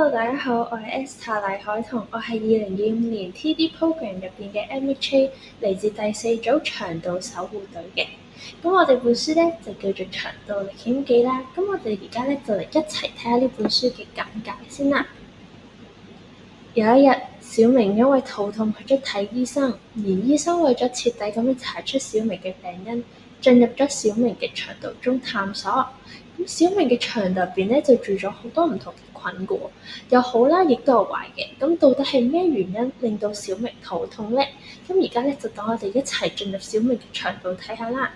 Hello，大家好，我係 Esther 黎海彤，我係2025年 TD Program 入邊嘅 MHA，嚟自第4組腸道守護隊嘅。咁我哋本書咧就叫做《腸道歷險記》啦。咁我哋而家咧就嚟一齊睇下呢本書嘅簡介先啦。有一日，小明因為肚痛去咗睇醫生，而醫生為咗徹底咁樣查出小明嘅病因，進入咗小明嘅腸道中探索。咁小明嘅腸道入邊咧就住咗好多唔同嘅菌嘅喎，有好啦，亦都有壞嘅。咁到底係咩原因令到小明肚痛咧？咁而家咧就等我哋一齊進入小明嘅腸道睇下啦。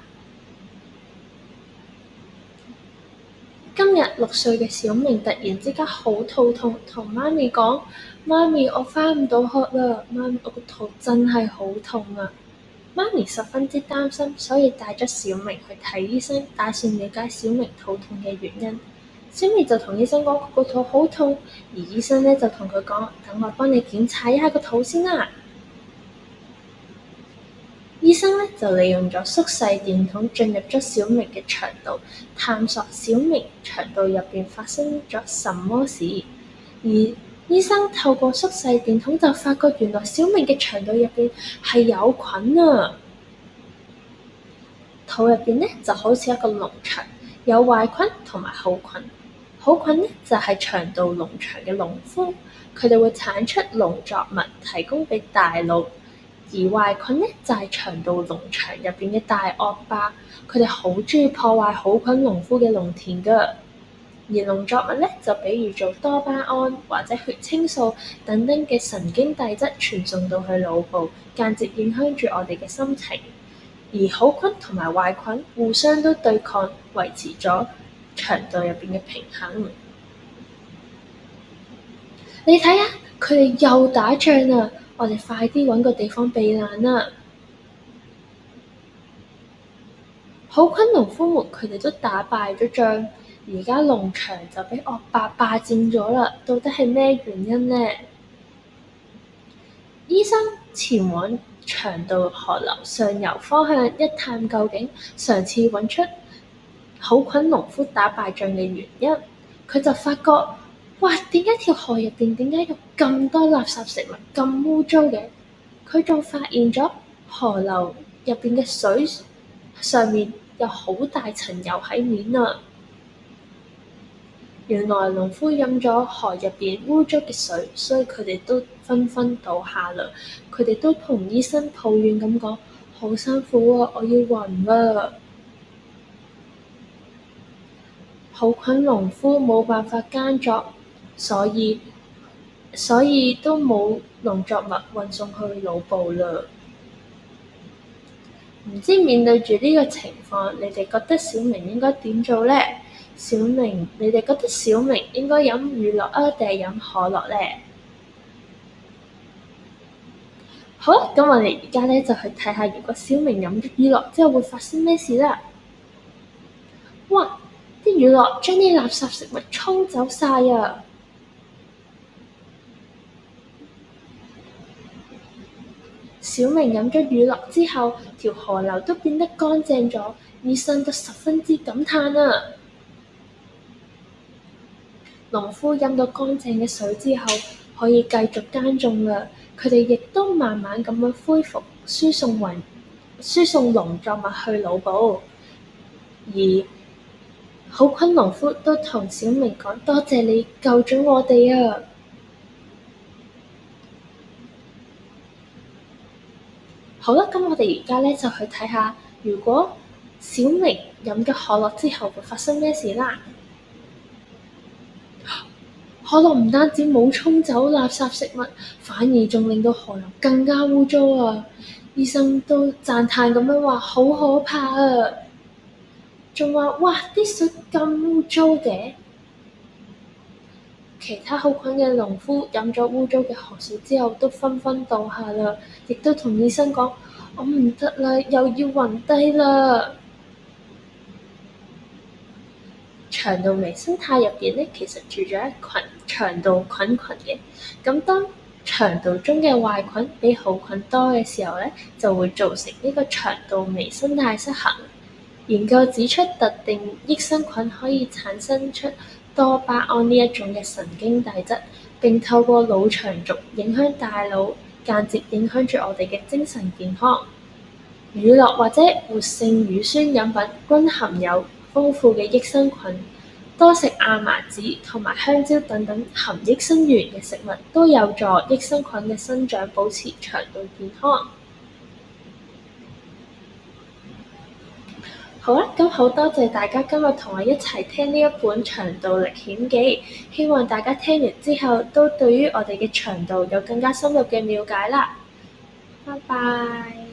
今日6歲嘅小明突然之間好肚痛，同媽咪講：媽咪，我返唔到學啦！媽咪，我個肚真係好痛啊！媽咪十分之擔心，所以帶咗小明去睇醫生，打算了解小明肚痛嘅原因。小明就同醫生講佢個肚好痛，而醫生咧就同佢講：等我幫你檢查一下個肚先啦。醫生咧就利用咗縮細電筒進入咗小明嘅腸道，探索小明腸道入邊發生咗什麼事。而醫生透過縮細電筒就發覺，原來小明嘅腸道入邊係有菌啊！肚入邊咧就好似一個農場，有壞菌同埋好菌。好菌咧就係腸道農場嘅農夫，佢哋會產出農作物提供俾大腦。而壞菌咧就係腸道農場入邊嘅大惡霸，佢哋好中意破壞好菌農夫嘅農田㗎。而農作物咧就比如做多巴胺或者血清素等等嘅神經遞質傳送到去腦部，間接影響住我哋嘅心情。而好菌同埋壞菌互相都對抗，維持咗腸道入邊嘅平衡。你睇下，佢哋又打仗啦！我哋快啲揾個地方避難啦！好菌農夫們佢哋都打敗咗仗，而家農場就俾惡霸霸佔咗啦。到底係咩原因呢？醫生前往腸道河流上游方向一探究竟，嘗試揾出好菌農夫打敗仗嘅原因。佢就發覺，哇！點解條河入邊點解有咁多垃圾食物咁污糟嘅？佢仲發現咗河流入邊嘅水上面有好大層油喺面啊！原來農夫飲咗河入邊污糟嘅水，所以佢哋都紛紛倒下啦。佢哋都同醫生抱怨咁講：好辛苦啊，我要暈啦！好菌農夫冇辦法耕作，所以都冇農作物運送去腦部啦。唔知面對住呢個情況，你哋覺得小明應該點做呢？你哋覺得小明應該飲乳酪啊，定係飲可樂呢？好啦，咁我哋而家咧就去睇下，如果小明飲咗乳酪之後會發生咩事啦。哇！啲乳酪將啲垃圾食物沖走晒啊！小明飲咗乳酪之後，條河流都變得乾淨咗，醫生都十分之感嘆啊！農夫飲到乾淨嘅水之後，可以繼續耕種啦。佢哋亦都慢慢咁樣恢復輸送農作物去腦部。而好菌農夫都同小明講：多謝你救咗我哋啊！好啦，咁我哋而家咧就去睇下，如果小明飲咗可樂之後會發生咩事啦。可樂唔單止冇沖走垃圾食物，反而仲令到河流更加污糟啊！醫生都讚嘆咁樣話：好可怕啊！仲話：哇，啲水咁污糟嘅！其他好菌嘅農夫飲咗污糟嘅河水之後，都紛紛倒下啦，亦都同醫生講：我唔得啦，又要暈低啦！腸道微生態入邊咧，其實住咗一群腸道菌群嘅。咁當腸道中嘅壞菌比好菌多嘅時候咧，就會造成呢個腸道微生態失衡。研究指出，特定益生菌可以產生出多巴胺呢一種嘅神經遞質，並透過腦長軸影響大腦，間接影響住我哋嘅精神健康。乳酪或者活性乳酸飲品均含有豐富嘅益生菌，多食亞麻籽同埋香蕉等等含益生元嘅食物都有助益生菌嘅生長，保持腸道健康。好啦，咁好多謝大家今日同我一齊聽呢一本《腸道歷險記》，希望大家聽完之後都對於我哋嘅腸道有更加深入嘅了解啦。拜拜。